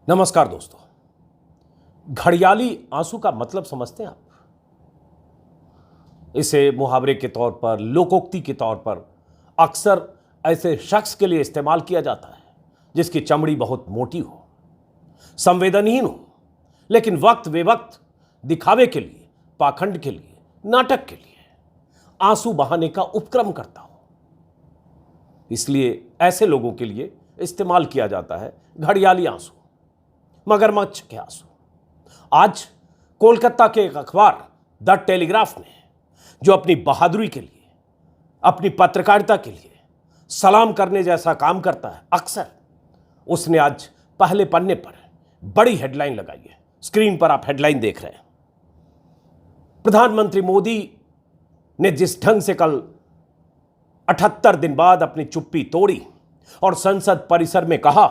नमस्कार दोस्तों। घड़ियाली आंसू का मतलब समझते हैं आप? इसे मुहावरे के तौर पर, लोकोक्ति के तौर पर अक्सर ऐसे शख्स के लिए इस्तेमाल किया जाता है जिसकी चमड़ी बहुत मोटी हो, संवेदनहीन हो, लेकिन वक्त बेवक्त दिखावे के लिए, पाखंड के लिए, नाटक के लिए आंसू बहाने का उपक्रम करता हो। इसलिए ऐसे लोगों के लिए इस्तेमाल किया जाता है घड़ियाली आंसू, मगरमच्छ के आंसू। आज कोलकाता के एक अखबार द टेलीग्राफ ने, जो अपनी बहादुरी के लिए, अपनी पत्रकारिता के लिए सलाम करने जैसा काम करता है अक्सर, उसने आज पहले पन्ने पर बड़ी हेडलाइन लगाई है। स्क्रीन पर आप हेडलाइन देख रहे हैं। प्रधानमंत्री मोदी ने जिस ढंग से कल 78 दिन बाद अपनी चुप्पी तोड़ी और संसद परिसर में कहा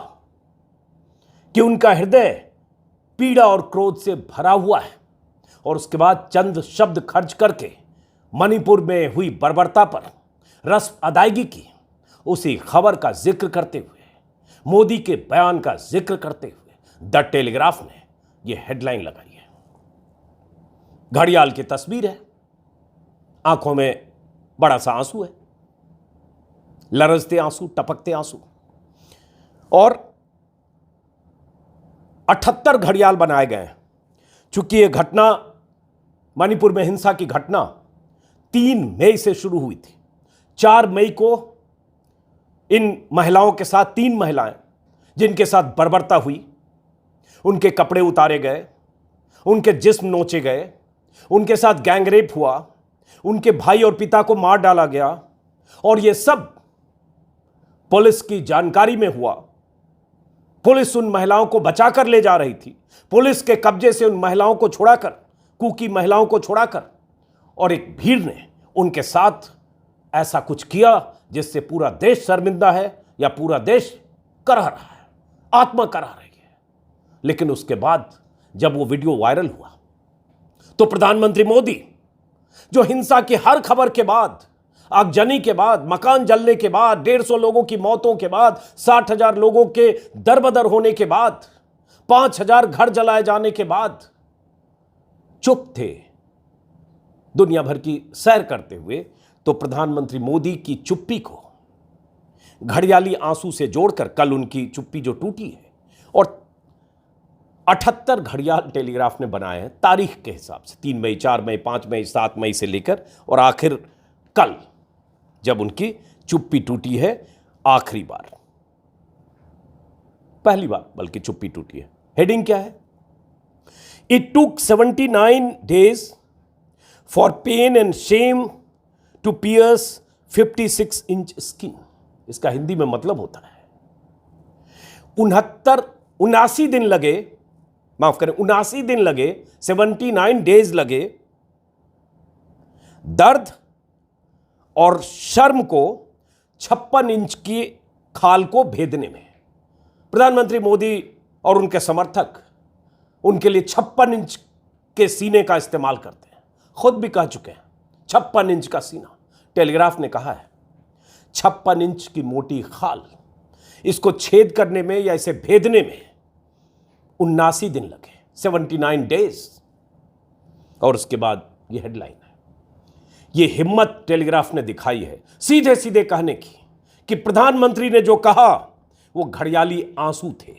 कि उनका हृदय पीड़ा और क्रोध से भरा हुआ है, और उसके बाद चंद शब्द खर्च करके मणिपुर में हुई बर्बरता पर रस्म अदायगी की, उसी खबर का जिक्र करते हुए, मोदी के बयान का जिक्र करते हुए द टेलीग्राफ ने यह हेडलाइन लगाई है। घड़ियाल की तस्वीर है, आंखों में बड़ा सा आंसू है, लरजते आंसू, टपकते आंसू, और 78 घड़ियाल बनाए गए हैं। चूंकि यह घटना, मणिपुर में हिंसा की घटना 3 मई से शुरू हुई थी। 4 मई को इन महिलाओं के साथ, 3 महिलाएं जिनके साथ बर्बरता हुई, उनके कपड़े उतारे गए, उनके जिस्म नोचे गए, उनके साथ गैंगरेप हुआ, उनके भाई और पिता को मार डाला गया, और यह सब पुलिस की जानकारी में हुआ। पुलिस उन महिलाओं को बचाकर ले जा रही थी, पुलिस के कब्जे से उन महिलाओं को छुड़ाकर, कुकी महिलाओं को छुड़ाकर, और एक भीड़ ने उनके साथ ऐसा कुछ किया जिससे पूरा देश शर्मिंदा है, या पूरा देश करह रहा है, आत्मा करह रही है। लेकिन उसके बाद जब वो वीडियो वायरल हुआ तो प्रधानमंत्री मोदी, जो हिंसा की हर खबर के बाद, आगजनी के बाद, मकान जलने के बाद, 150 लोगों की मौतों के बाद, 60,000 लोगों के दरबदर होने के बाद, 5,000 घर जलाए जाने के बाद चुप थे, दुनिया भर की सैर करते हुए, तो प्रधानमंत्री मोदी की चुप्पी को घड़ियाली आंसू से जोड़कर कल उनकी चुप्पी जो टूटी है, और 78 घड़ियाल टेलीग्राफ ने बनाए हैं तारीख के हिसाब से, 3 मई, 4 मई, 5 मई, 7 मई से लेकर और आखिर कल जब उनकी चुप्पी टूटी है आखिरी बार, पहली बार बल्कि चुप्पी टूटी है। हेडिंग क्या है? It took 79 days for pain and shame to pierce 56 inch skin. इसका हिंदी में मतलब होता है 79 दिन लगे, माफ करें, 79 दिन लगे, 79 days लगे दर्द और शर्म को 56 इंच की खाल को भेदने में। प्रधानमंत्री मोदी और उनके समर्थक उनके लिए 56 इंच के सीने का इस्तेमाल करते हैं, खुद भी कह चुके हैं 56 इंच का सीना। टेलीग्राफ ने कहा है 56 इंच की मोटी खाल, इसको छेद करने में या इसे भेदने में 79 दिन लगे, 79 days। और उसके बाद यह हेडलाइन है। यह हिम्मत टेलीग्राफ ने दिखाई है सीधे सीधे कहने की कि प्रधानमंत्री ने जो कहा वो घड़ियाली आंसू थे,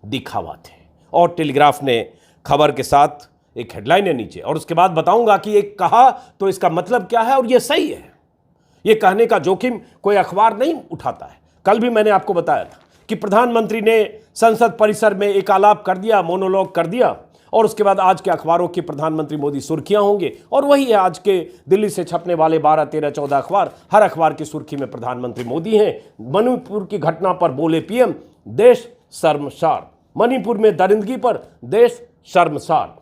दिखावा थे। और टेलीग्राफ ने खबर के साथ एक हेडलाइन है नीचे, और उसके बाद बताऊंगा कि एक कहा तो इसका मतलब क्या है, और यह सही है। यह कहने का जोखिम कोई अखबार नहीं उठाता है। कल भी मैंने आपको बताया था कि प्रधानमंत्री ने संसद परिसर में एक आलाप कर दिया, मोनोलॉग कर दिया, और उसके बाद आज के अखबारों की प्रधानमंत्री मोदी सुर्खियां होंगे, और वही है आज के दिल्ली से छपने वाले 12, 13, 14 अखबार। हर अखबार की सुर्खी में प्रधानमंत्री मोदी हैं। मणिपुर की घटना पर बोले पीएम, देश शर्मसार। मणिपुर में दरिंदगी पर देश शर्मसार।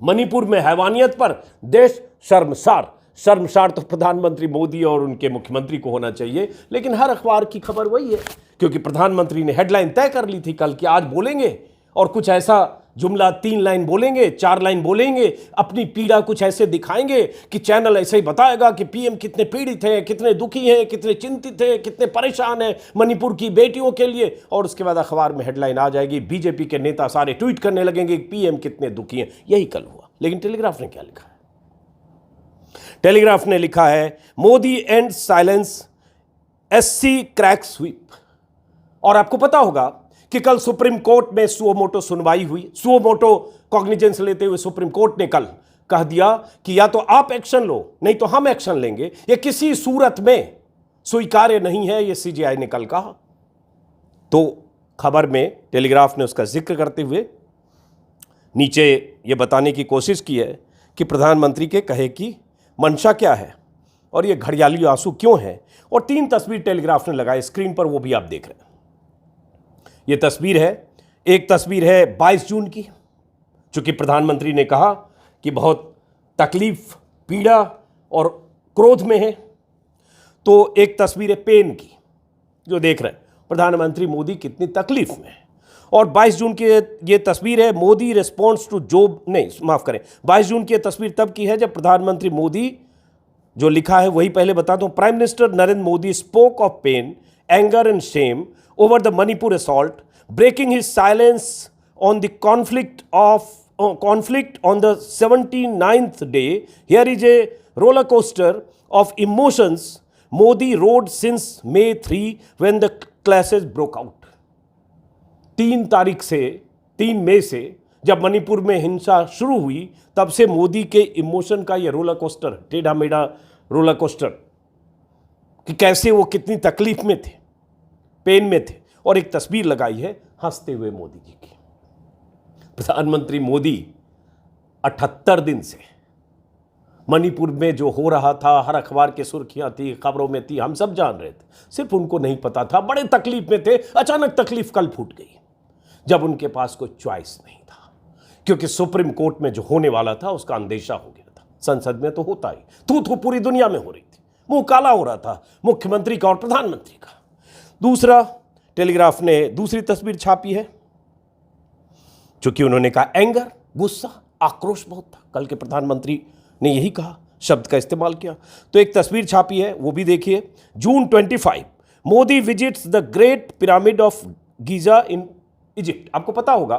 मणिपुर में हैवानियत पर देश शर्मसार। शर्मसार तो प्रधानमंत्री मोदी और उनके मुख्यमंत्री को होना चाहिए, लेकिन हर अखबार की खबर वही है, क्योंकि प्रधानमंत्री ने हेडलाइन तय कर ली थी कल कि आज बोलेंगे, और कुछ ऐसा जुमला 3 लाइन बोलेंगे, 4 लाइन बोलेंगे, अपनी पीड़ा कुछ ऐसे दिखाएंगे कि चैनल ऐसे ही बताएगा कि पीएम कितने पीड़ित हैं, कितने दुखी हैं, कितने चिंतित हैं, कितने परेशान हैं मणिपुर की बेटियों के लिए। और उसके बाद अखबार में हेडलाइन आ जाएगी, बीजेपी के नेता सारे ट्वीट करने लगेंगे पीएम कितने दुखी हैं। यही कल हुआ। लेकिन टेलीग्राफ ने क्या लिखा है? टेलीग्राफ ने लिखा है, Modi and silence SC crack sweep. और आपको पता होगा कि कल सुप्रीम कोर्ट में सुओ मोटो सुनवाई हुई। सुओ मोटो कॉग्निजेंस लेते हुए सुप्रीम कोर्ट ने कल कह दिया कि या तो आप एक्शन लो, नहीं तो हम एक्शन लेंगे। यह किसी सूरत में स्वीकार्य नहीं है, यह सीजेआई ने कल कहा। तो खबर में टेलीग्राफ ने उसका जिक्र करते हुए नीचे यह बताने की कोशिश की है कि प्रधानमंत्री के कहे की मंशा क्या है और ये घड़ियाली आंसू क्यों है। और 3 तस्वीर टेलीग्राफ ने लगाई स्क्रीन पर, वो भी आप देख रहे हैं। ये तस्वीर है, एक तस्वीर है 22 जून की, चूंकि प्रधानमंत्री ने कहा कि बहुत तकलीफ, पीड़ा और क्रोध में है। तो एक तस्वीर है पेन की, जो देख रहे हैं प्रधानमंत्री मोदी कितनी तकलीफ में है। और 22 जून की ये तस्वीर है मोदी रिस्पॉन्स टू जोब, नहीं माफ करें, 22 जून की तस्वीर तब की है जब प्रधानमंत्री मोदी, जो लिखा है वही पहले बताता हूं। Prime minister Narendra Modi spoke of pain, anger and shame over the Manipur assault, breaking his silence on the conflict on the 79th day. Here is a roller coaster of emotions Modi rode since May 3 when the clashes broke out. 3 तारीख से, 3 मई से जब मणिपुर में हिंसा शुरू हुई, तब से मोदी के इमोशन का यह रोलर कोस्टर, टेढ़ा मेढ़ा रोलर कोस्टर, कि कैसे वो कितनी तकलीफ में थे, पेन में थे। और एक तस्वीर लगाई है हंसते हुए मोदी जी की। प्रधानमंत्री मोदी 78 दिन से मणिपुर में जो हो रहा था, हर अखबार की सुर्खियां थी, खबरों में थी, हम सब जान रहे थे, सिर्फ उनको नहीं पता था। बड़े तकलीफ में थे। अचानक तकलीफ कल फूट गई जब उनके पास कोई चॉइस नहीं था, क्योंकि सुप्रीम कोर्ट में जो होने वाला था उसका अंदेशा हो गया था। संसद में तो होता ही, तू पूरी दुनिया में हो रही थी, मुंह काला हो रहा था मुख्यमंत्री का और प्रधानमंत्री का। दूसरा, टेलीग्राफ ने दूसरी तस्वीर छापी है, चूंकि उन्होंने कहा एंगर, गुस्सा, आक्रोश बहुत था। कल के प्रधानमंत्री ने यही कहा, शब्द का इस्तेमाल किया। तो एक तस्वीर छापी है, वो भी देखिए। जून 25, Modi visits the great pyramid of Giza in Egypt. आपको पता होगा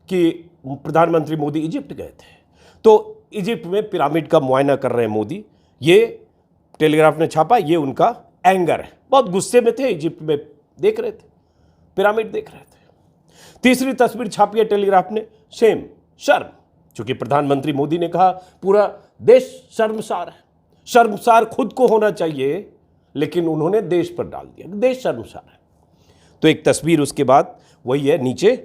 कि प्रधानमंत्री मोदी इजिप्ट गए थे, तो इजिप्ट में पिरामिड का मुआयना कर रहे हैं मोदी। ये टेलीग्राफ ने छापा, ये उनका एंगर है। बहुत गुस्से में थे, इजिप्ट में देख रहे थे, पिरामिड देख रहे थे। तीसरी तस्वीर छापी है टेलीग्राफ ने, शेम, शर्म, क्योंकि प्रधानमंत्री मोदी ने कहा पूरा देश शर्मसार है। शर्मसार खुद को होना चाहिए, लेकिन उन्होंने देश पर डाल दिया, देश शर्मसार है। तो एक तस्वीर उसके बाद वही है नीचे,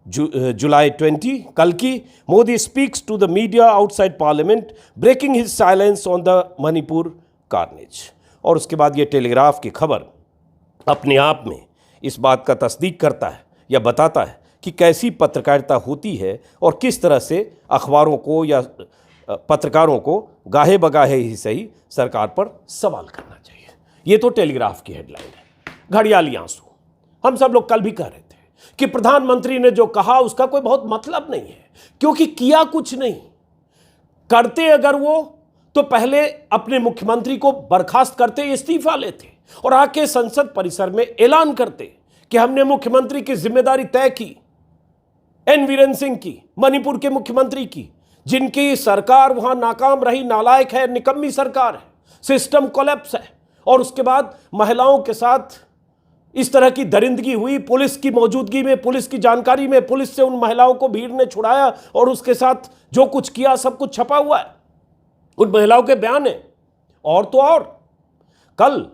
जुलाई 20 कल की, Modi speaks to the media outside parliament, breaking his silence on the Manipur carnage. और उसके बाद ये टेलीग्राफ की खबर अपने आप में इस बात का तस्दीक करता है या बताता है कि कैसी पत्रकारिता होती है और किस तरह से अखबारों को या पत्रकारों को गाहे बगाहे ही सही सरकार पर सवाल करना चाहिए। ये तो टेलीग्राफ की हेडलाइन है, घड़ियाली आंसू। हम सब लोग कल भी कह रहे थे कि प्रधानमंत्री ने जो कहा उसका कोई बहुत मतलब नहीं है, क्योंकि किया कुछ नहीं। करते अगर वो तो पहले अपने मुख्यमंत्री को बर्खास्त करते, इस्तीफा लेते और आके संसद परिसर में ऐलान करते कि हमने मुख्यमंत्री की जिम्मेदारी तय की, एन वीरेन सिंह की, मणिपुर के मुख्यमंत्री की, जिनकी सरकार वहां नाकाम रही, नालायक है, निकम्मी सरकार है, सिस्टम कोलैप्स है। और उसके बाद महिलाओं के साथ इस तरह की दरिंदगी हुई, पुलिस की मौजूदगी में, पुलिस की जानकारी में, पुलिस से उन महिलाओं को भीड़ ने छुड़ाया और उसके साथ जो कुछ किया सब कुछ छपा हुआ है, उन महिलाओं के बयान है। और तो और कल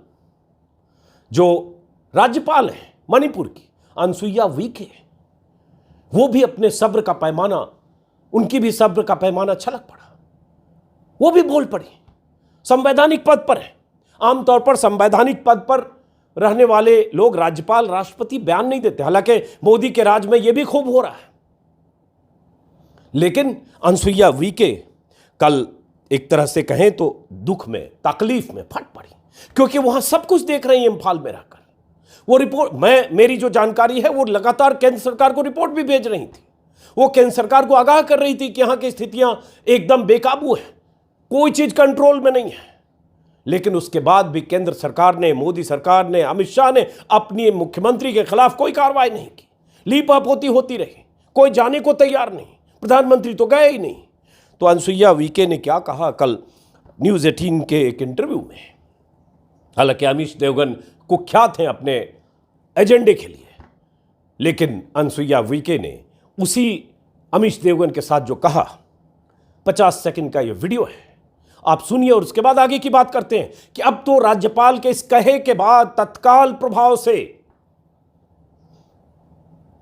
जो राज्यपाल है मणिपुर की, अनसुईया उइके, वो भी अपने सब्र का पैमाना, उनकी भी सब्र का पैमाना छलक पड़ा, वो भी बोल पड़ी। संवैधानिक पद पर है, आमतौर पर संवैधानिक पद पर रहने वाले लोग, राज्यपाल, राष्ट्रपति बयान नहीं देते, हालांकि मोदी के राज में यह भी खूब हो रहा है। लेकिन अनसुईया उइके कल एक तरह से कहें तो दुख में, तकलीफ में फट पड़ी, क्योंकि वहां सब कुछ देख रही है इम्फाल में रहकर। वो रिपोर्ट, मेरी जो जानकारी है वो लगातार केंद्र सरकार को रिपोर्ट भी भेज रही थी। वो केंद्र सरकार को आगाह कर रही थी कि यहां की स्थितियां एकदम बेकाबू है, कोई चीज कंट्रोल में नहीं है। लेकिन उसके बाद भी केंद्र सरकार ने, मोदी सरकार ने, अमित शाह ने अपनी मुख्यमंत्री के खिलाफ कोई कार्रवाई नहीं की। लीपापोती होती रही, कोई जाने को तैयार नहीं, प्रधानमंत्री तो गए ही नहीं। तो अनसुईया उइके ने क्या कहा कल न्यूज़ 18 के एक इंटरव्यू में, हालांकि अमीश देवगन कुख्यात हैं अपने एजेंडे के लिए, लेकिन अनसुईया उइके ने उसी अमीश देवगन के साथ जो कहा, 50 सेकंड का ये वीडियो है, आप सुनिए और उसके बाद आगे की बात करते हैं कि अब तो राज्यपाल के इस कहे के बाद तत्काल प्रभाव से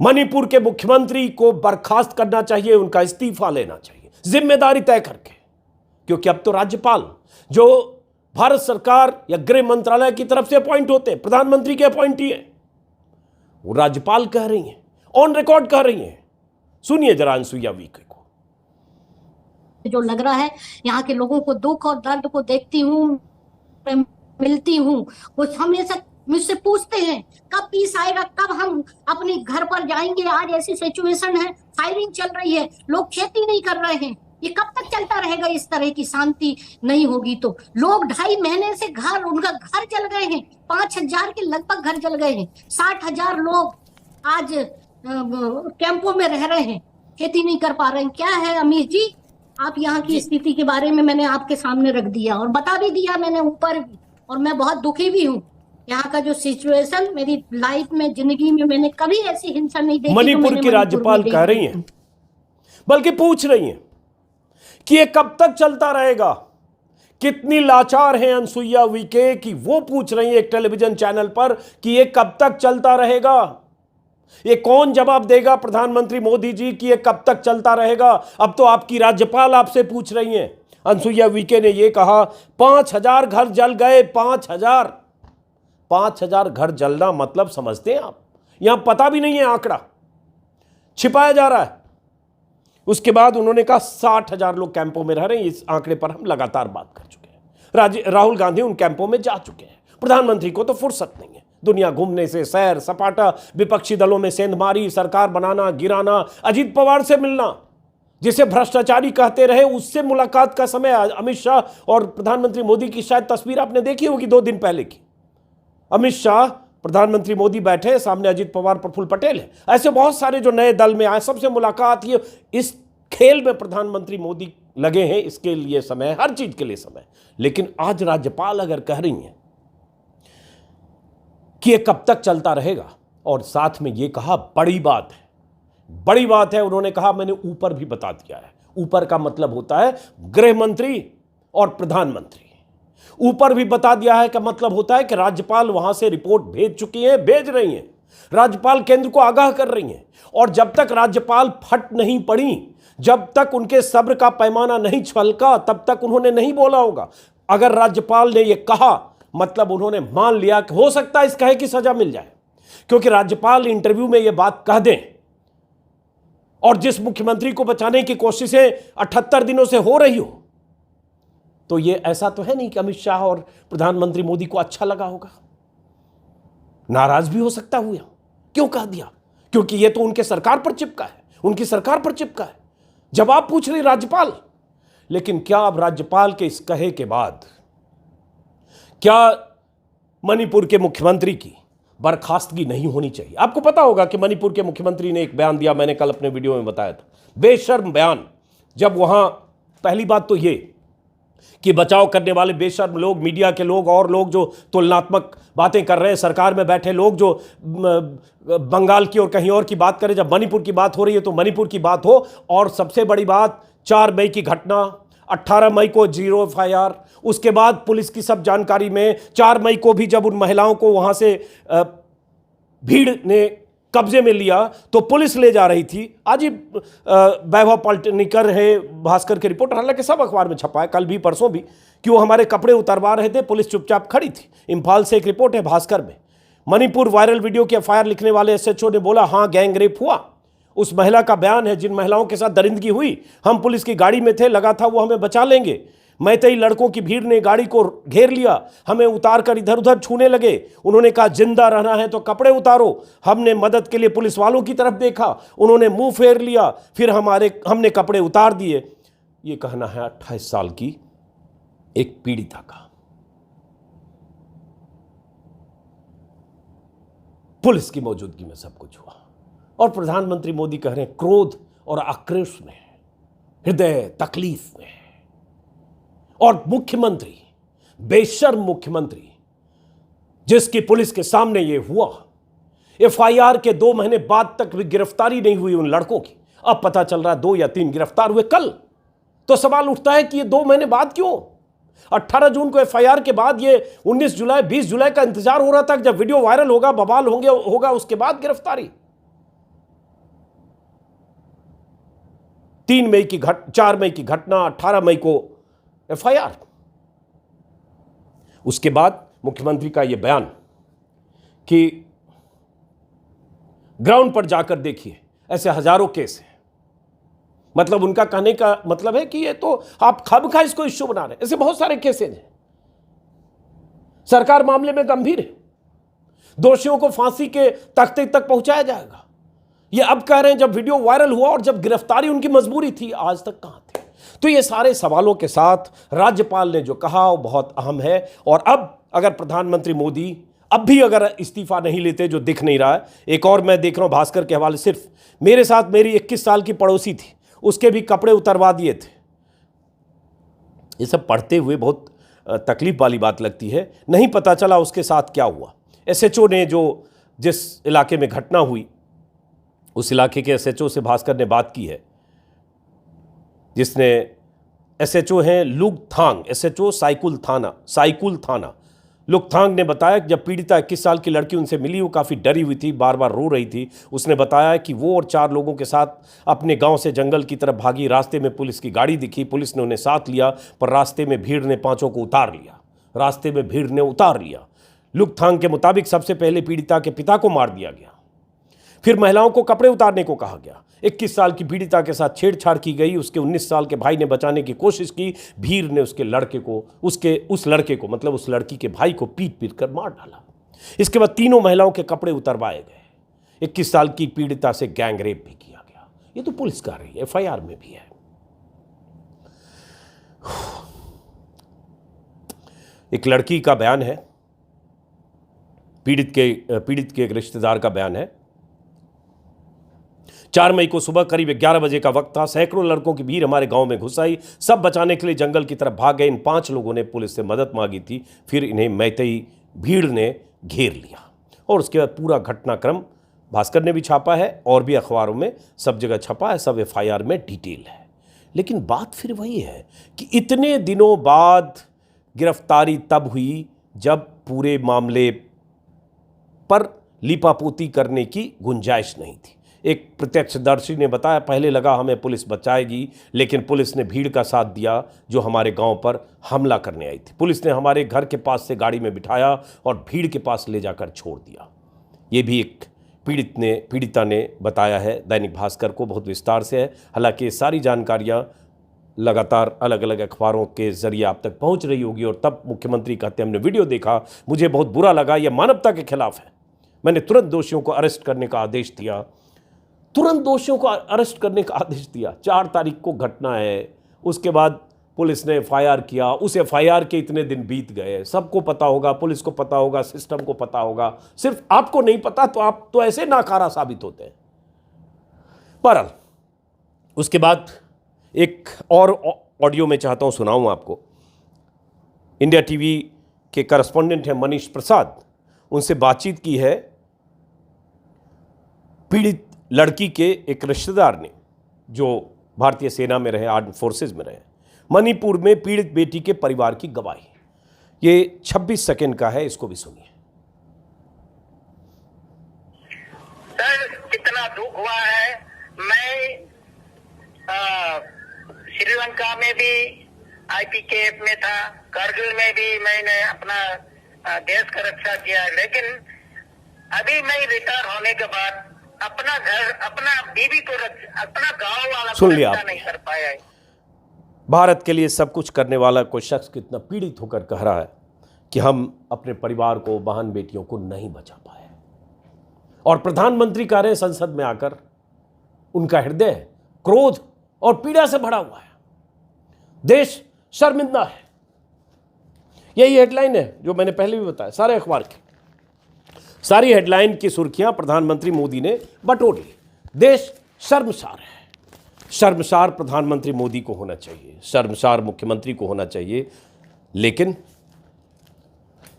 मणिपुर के मुख्यमंत्री को बर्खास्त करना चाहिए, उनका इस्तीफा लेना चाहिए जिम्मेदारी तय करके, क्योंकि अब तो राज्यपाल जो भारत सरकार या गृह मंत्रालय की तरफ से अपॉइंट होते हैं, प्रधानमंत्री के अपॉइंटी है, वो राज्यपाल कह रही हैं, ऑन रिकॉर्ड कह रही हैं। सुनिए जरा अनसुईया उइके को। जो लग रहा है, यहाँ के लोगों को दुख और दर्द को देखती हूँ, मिलती हूँ, वो हमेशा मुझसे पूछते हैं कब पीस आएगा, कब हम अपने घर पर जाएंगे। आज ऐसी सिचुएशन है, फायरिंग चल रही है, लोग खेती नहीं कर रहे हैं, ये कब तक चलता रहेगा? इस तरह की शांति नहीं होगी तो लोग 2.5 महीने से उनका घर जल गए हैं, 5,000 के लगभग घर जल गए हैं, 60,000 लोग आज कैंपों में रह रहे हैं, खेती नहीं कर पा रहे हैं। क्या है अमीश जी, आप यहाँ की स्थिति के बारे में मैंने आपके सामने रख दिया और बता भी दिया मैंने ऊपर भी, और मैं बहुत दुखी भी हूँ। यहाँ का जो सिचुएशन मेरी लाइफ में, जिंदगी में मैंने कभी ऐसी हिंसा नहीं देखी। मणिपुर की राज्यपाल कह रही हैं, बल्कि पूछ रही हैं कि ये कब तक चलता रहेगा। कितनी लाचार हैं अनसुईया उइके कि वो पूछ रही हैं एक टेलीविजन चैनल पर कि ये कब तक चलता रहेगा। ये कौन जवाब देगा प्रधानमंत्री मोदी जी कि ये कब तक चलता रहेगा? अब तो आपकी राज्यपाल आपसे पूछ रही हैं। अनसुईया उइके ने ये कहा 5,000 घर जल गए, 5,000 घर जलना मतलब समझते हैं आप? यहां पता भी नहीं है, आंकड़ा छिपाया जा रहा है। उसके बाद उन्होंने कहा 60,000 लोग कैंपों में रह रहे हैं। इस आंकड़े पर हम लगातार बात कर चुके हैं। राहुल गांधी उन कैंपों में जा चुके हैं। प्रधानमंत्री को तो फुर्सत नहीं है दुनिया घूमने से, सैर सपाटा, विपक्षी दलों में सेंधमारी, सरकार बनाना गिराना, अजीत पवार से मिलना, जिसे भ्रष्टाचारी कहते रहे, उससे मुलाकात का समय। अमित शाह और प्रधानमंत्री मोदी की शायद तस्वीर आपने देखी होगी 2 दिन पहले की। अमित शाह, प्रधानमंत्री मोदी बैठे, सामने अजीत पवार, प्रफुल्ल पटेल है। ऐसे बहुत सारे जो नए दल में आए, सबसे मुलाकात। ये इस खेल में प्रधानमंत्री मोदी लगे हैं, इसके लिए समय, हर चीज के लिए समय। लेकिन आज राज्यपाल अगर कह रही हैं कि ये कब तक चलता रहेगा, और साथ में ये कहा बड़ी बात है, बड़ी बात है। उन्होंने कहा मैंने ऊपर भी बता दिया है। ऊपर का मतलब होता है गृह मंत्री और प्रधानमंत्री। ऊपर भी बता दिया है का मतलब होता है कि राज्यपाल वहां से रिपोर्ट भेज चुकी है, भेज रही हैं। राज्यपाल केंद्र को आगाह कर रही हैं। और जब तक राज्यपाल फट नहीं पड़ी, जब तक उनके सब्र का पैमाना नहीं छलका, तब तक उन्होंने नहीं बोला होगा। अगर राज्यपाल ने यह कहा, मतलब उन्होंने मान लिया कि हो सकता है इस कहे की सजा मिल जाए, क्योंकि राज्यपाल इंटरव्यू में यह बात कह दें और जिस मुख्यमंत्री को बचाने की कोशिशें 78 दिनों से हो रही हो, तो ये ऐसा तो है नहीं कि अमित शाह और प्रधानमंत्री मोदी को अच्छा लगा होगा, नाराज भी हो सकता हुआ। क्यों कह दिया? क्योंकि ये तो उनके सरकार पर चिपका है, उनकी सरकार पर चिपका है। जवाब पूछ रही राज्यपाल। लेकिन क्या अब राज्यपाल के इस कहे के बाद क्या मणिपुर के मुख्यमंत्री की बर्खास्तगी नहीं होनी चाहिए? आपको पता होगा कि मणिपुर के मुख्यमंत्री ने एक बयान दिया, मैंने कल अपने वीडियो में बताया था, बेशर्म बयान। जब वहां पहली बात तो ये कि बचाव करने वाले बेशर्म लोग, मीडिया के लोग और लोग जो तुलनात्मक बातें कर रहे हैं, सरकार में बैठे लोग जो बंगाल की और कहीं और की बात करें, जब मणिपुर की बात हो रही है तो मणिपुर की बात हो। और सबसे बड़ी बात, 4 मई की घटना, 18 मई को 0 FIR, उसके बाद पुलिस की सब जानकारी में 4 मई को भी जब उन महिलाओं को वहां से भीड़ ने कब्जे में लिया तो पुलिस ले जा रही थी। आज ही वैभव पलटनीकर है भास्कर के रिपोर्टर, हालांकि सब अखबार में छपा है, कल भी परसों भी, कि वो हमारे कपड़े उतरवा रहे थे, पुलिस चुपचाप खड़ी थी। इम्फाल से एक रिपोर्ट है भास्कर में। मणिपुर वायरल वीडियो के FIR लिखने वाले SHO ने बोला हाँ गैंग रेप हुआ। उस महिला का बयान है, जिन महिलाओं के साथ दरिंदगी हुई, हम पुलिस की गाड़ी में थे, लगा था वो हमें बचा लेंगे, मैतेई लड़कों की भीड़ ने गाड़ी को घेर लिया, हमें उतारकर इधर उधर छूने लगे। उन्होंने कहा जिंदा रहना है तो कपड़े उतारो। हमने मदद के लिए पुलिस वालों की तरफ देखा, उन्होंने मुंह फेर लिया, फिर हमने कपड़े उतार दिए। ये कहना है 28 साल की एक पीड़िता का। पुलिस की मौजूदगी में सब कुछ हुआ और प्रधानमंत्री मोदी कह रहे हैं क्रोध और आक्रोश में, हृदय तकलीफ में। और मुख्यमंत्री, बेशर्म मुख्यमंत्री, जिसकी पुलिस के सामने यह हुआ, एफआईआर के 2 महीने बाद तक भी गिरफ्तारी नहीं हुई उन लड़कों की। अब पता चल रहा है 2 या 3 गिरफ्तार हुए कल। तो सवाल उठता है कि ये 2 महीने बाद क्यों? 18 जून को एफआईआर के बाद ये 19 जुलाई 20 जुलाई का इंतजार हो रहा था कि जब वीडियो वायरल होगा, बवाल होगा, उसके बाद गिरफ्तारी। 4 मई की घटना, 18 मई को एफआईआर। उसके बाद मुख्यमंत्री का यह बयान कि ग्राउंड पर जाकर देखिए, ऐसे हजारों केस हैं। मतलब उनका कहने का मतलब है कि ये तो आप खामखा इसको इश्यू बना रहे हैं, ऐसे बहुत सारे केसेज हैं। सरकार मामले में गंभीर है, दोषियों को फांसी के तख्ते तक पहुंचाया जाएगा। ये अब कह रहे हैं जब वीडियो वायरल हुआ और जब गिरफ्तारी उनकी मजबूरी थी, आज तक कहां थे? तो ये सारे सवालों के साथ राज्यपाल ने जो कहा वो बहुत अहम है। और अब अगर प्रधानमंत्री मोदी अब भी अगर इस्तीफा नहीं लेते, जो दिख नहीं रहा है। एक और मैं देख रहा हूं भास्कर के हवाले, सिर्फ मेरे साथ मेरी 21 साल की पड़ोसी थी, उसके भी कपड़े उतरवा दिए थे। ये सब पढ़ते हुए बहुत तकलीफ वाली बात लगती है। नहीं पता चला उसके साथ क्या हुआ। एसएचओ ने जिस इलाके में घटना हुई, उस इलाके के एसएचओ से भास्कर ने बात की है, जिसने एसएचओ हैं लुकथांग, एसएचओ साइकुल थाना लुकथांग ने बताया कि जब पीड़िता 21 साल की लड़की उनसे मिली, वो काफ़ी डरी हुई थी, बार बार रो रही थी। उसने बताया कि वो और 4 लोगों के साथ अपने गांव से जंगल की तरफ भागी। रास्ते में पुलिस की गाड़ी दिखी, पुलिस ने उन्हें साथ लिया, पर रास्ते में भीड़ ने 5 को उतार लिया। लुकथांग के मुताबिक सबसे पहले पीड़िता के पिता को मार दिया गया, फिर महिलाओं को कपड़े उतारने को कहा गया। 21 साल की पीड़िता के साथ छेड़छाड़ की गई। उसके 19 साल के भाई ने बचाने की कोशिश की। भीड़ ने उस लड़के को मतलब उस लड़की के भाई को पीट कर मार डाला। इसके बाद तीनों महिलाओं के कपड़े उतरवाए गए। 21 साल की पीड़िता से गैंग रेप भी किया गया। ये तो पुलिस कर रही है, एफआईआर में भी है। एक लड़की का बयान है, पीड़ित के एक रिश्तेदार का बयान है। 4 मई को सुबह करीब 11 बजे का वक्त था। सैकड़ों लड़कों की भीड़ हमारे गांव में घुस आई। सब बचाने के लिए जंगल की तरफ भाग गए। इन 5 लोगों ने पुलिस से मदद मांगी थी, फिर इन्हें मैतेई भीड़ ने घेर लिया। और उसके बाद पूरा घटनाक्रम भास्कर ने भी छापा है और भी अखबारों में सब जगह छपा है, सब एफआईआर में डिटेल है। लेकिन बात फिर वही है कि इतने दिनों बाद गिरफ्तारी तब हुई जब पूरे मामले पर लीपापोती करने की गुंजाइश नहीं थी। एक प्रत्यक्षदर्शी ने बताया, पहले लगा हमें पुलिस बचाएगी, लेकिन पुलिस ने भीड़ का साथ दिया जो हमारे गांव पर हमला करने आई थी। पुलिस ने हमारे घर के पास से गाड़ी में बिठाया और भीड़ के पास ले जाकर छोड़ दिया। ये भी एक पीड़िता ने बताया है, दैनिक भास्कर को बहुत विस्तार से है। हालांकि ये सारी जानकारियाँ लगातार अलग अलग अखबारों के जरिए आप तक पहुँच रही होगी। और तब मुख्यमंत्री कहते हमने वीडियो देखा, मुझे बहुत बुरा लगा, यह मानवता के खिलाफ है। मैंने तुरंत दोषियों को अरेस्ट करने का आदेश दिया। 4 तारीख को घटना है। उसके बाद पुलिस ने एफआईआर किया। उस एफआईआर के इतने दिन बीत गए। सबको पता होगा, पुलिस को पता होगा, सिस्टम को पता होगा, सिर्फ आपको नहीं पता, तो आप तो ऐसे नाकारा साबित होते हैं। बहरहाल उसके बाद एक और ऑडियो में चाहता हूं सुनाऊं आपको। इंडिया टीवी के करस्पॉन्डेंट हैं मनीष प्रसाद, उनसे बातचीत की है पीड़ित लड़की के एक रिश्तेदार ने, जो भारतीय सेना में रहे, आर्म्ड फोर्सेज में रहे। मणिपुर में पीड़ित बेटी के परिवार की गवाही। ये 26 सेकंड का है, इसको भी सुनिए। सर, कितना दुख हुआ है। मैं श्रीलंका में भी आईपीकेएफ में था, कारगिल में भी मैंने अपना देश का रक्षा किया, लेकिन अभी मैं रिटायर होने के बाद अपना घर, अपना बीवी को, अपना गांव वाला सुन लिया रक्षा नहीं कर पाया है। भारत के लिए सब कुछ करने वाला कोई शख्स कितना पीड़ित होकर कह रहा है कि हम अपने परिवार को, बहन बेटियों को नहीं बचा पाए, और प्रधानमंत्री कह रहे हैं संसद में आकर उनका हृदय क्रोध और पीड़ा से भरा हुआ है, देश शर्मिंदा है। यही हेडलाइन है जो मैंने पहले भी बताया, सारे अखबार की सारी हेडलाइन की सुर्खियां प्रधानमंत्री मोदी ने बटोर ली। देश शर्मसार है। शर्मसार प्रधानमंत्री मोदी को होना चाहिए, शर्मसार मुख्यमंत्री को होना चाहिए, लेकिन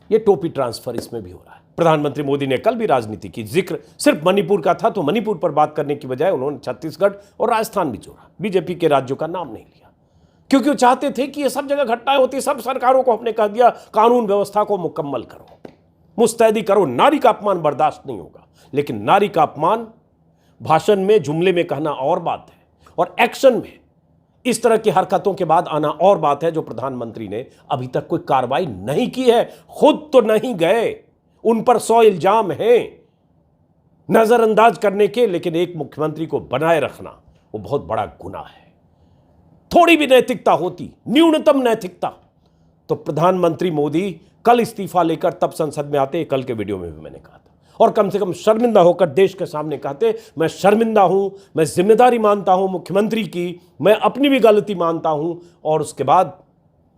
यह टोपी ट्रांसफर इसमें भी हो रहा है। प्रधानमंत्री मोदी ने कल भी राजनीति की, जिक्र सिर्फ मणिपुर का था तो मणिपुर पर बात करने की बजाय उन्होंने छत्तीसगढ़ और राजस्थान भी जोड़ा, बीजेपी के राज्यों का नाम नहीं लिया, क्योंकि वो चाहते थे कि ये सब जगह घटनाएं होती, सब सरकारों को हमने कह दिया कानून व्यवस्था को मुकम्मल करो, मुस्तैदी करो, नारी का अपमान बर्दाश्त नहीं होगा। लेकिन नारी का अपमान भाषण में, जुमले में कहना और बात है, और एक्शन में इस तरह की हरकतों के बाद आना और बात है, जो प्रधानमंत्री ने अभी तक कोई कार्रवाई नहीं की है। खुद तो नहीं गए, उन पर 100 इल्जाम हैं नजरअंदाज करने के, लेकिन एक मुख्यमंत्री को बनाए रखना वो बहुत बड़ा गुनाह है। थोड़ी भी नैतिकता होती, न्यूनतम नैतिकता, तो प्रधानमंत्री मोदी कल इस्तीफा लेकर तब संसद में आते, कल के वीडियो में भी मैंने कहा था, और कम से कम शर्मिंदा होकर देश के सामने कहते मैं शर्मिंदा हूं, मैं जिम्मेदारी मानता हूं मुख्यमंत्री की, मैं अपनी भी गलती मानता हूं, और उसके बाद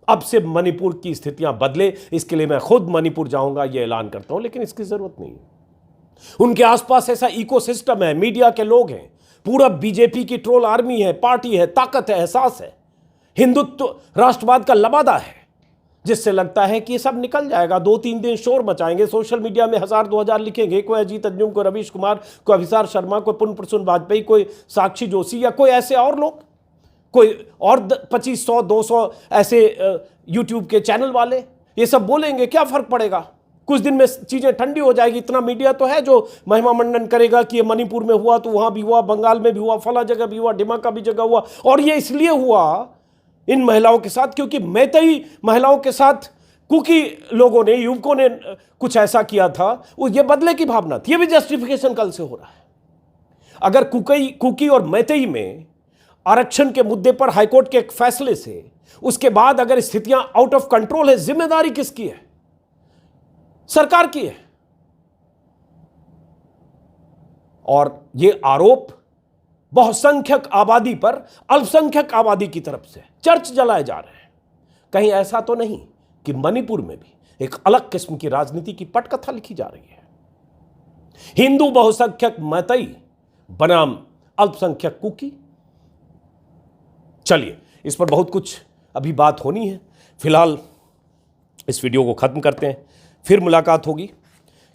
अब से मणिपुर की स्थितियां बदले, इसके लिए मैं खुद मणिपुर जाऊंगा, यह ऐलान करता हूं। लेकिन इसकी जरूरत नहीं है। उनके आसपास ऐसा इकोसिस्टम है, मीडिया के लोग हैं, पूरा बीजेपी की ट्रोल आर्मी है, पार्टी है, ताकत है, एहसास है, हिंदुत्व राष्ट्रवाद का लबादा है, जिससे लगता है कि ये सब निकल जाएगा। 2-3 दिन शोर मचाएंगे, सोशल मीडिया में 1000-2000 लिखेंगे, कोई अजीत अंजुम, कोई रवीश कुमार, कोई अभिसार शर्मा, कोई पुण्य प्रसून वाजपेयी, कोई साक्षी जोशी, या कोई ऐसे और लोग, कोई और 2500-200 ऐसे यूट्यूब के चैनल वाले, ये सब बोलेंगे, क्या फर्क पड़ेगा? कुछ दिन में चीजें ठंडी हो जाएगी। इतना मीडिया तो है जो महिमा मंडन करेगा कि ये मणिपुर में हुआ तो वहां भी हुआ, बंगाल में भी हुआ, फला जगह भी हुआ, डिमाका भी जगह हुआ, और ये इसलिए हुआ इन महिलाओं के साथ क्योंकि मैतेई महिलाओं के साथ कुकी लोगों ने, युवकों ने कुछ ऐसा किया था, वो ये बदले की भावना थी। ये भी जस्टिफिकेशन कल से हो रहा है। अगर कुकी और मैतेई में आरक्षण के मुद्दे पर हाईकोर्ट के एक फैसले से उसके बाद अगर स्थितियां आउट ऑफ कंट्रोल है, जिम्मेदारी किसकी है? सरकार की है। और यह आरोप बहुसंख्यक आबादी पर अल्पसंख्यक आबादी की तरफ से चर्च जलाए जा रहे हैं। कहीं ऐसा तो नहीं कि मणिपुर में भी एक अलग किस्म की राजनीति की पटकथा लिखी जा रही है? हिंदू बहुसंख्यक मैतेई बनाम अल्पसंख्यक कुकी। चलिए, इस पर बहुत कुछ अभी बात होनी है। फिलहाल इस वीडियो को खत्म करते हैं, फिर मुलाकात होगी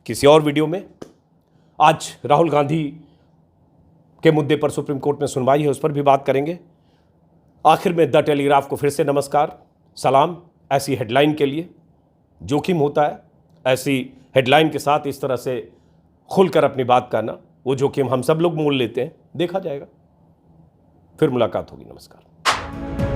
किसी और वीडियो में। आज राहुल गांधी के मुद्दे पर सुप्रीम कोर्ट में सुनवाई है, उस पर भी बात करेंगे। आखिर में द टेलीग्राफ को फिर से नमस्कार, सलाम। ऐसी हेडलाइन के लिए जोखिम होता है, ऐसी हेडलाइन के साथ इस तरह से खुलकर अपनी बात करना, वो जोखिम हम सब लोग मोल लेते हैं, देखा जाएगा। फिर मुलाकात होगी। नमस्कार।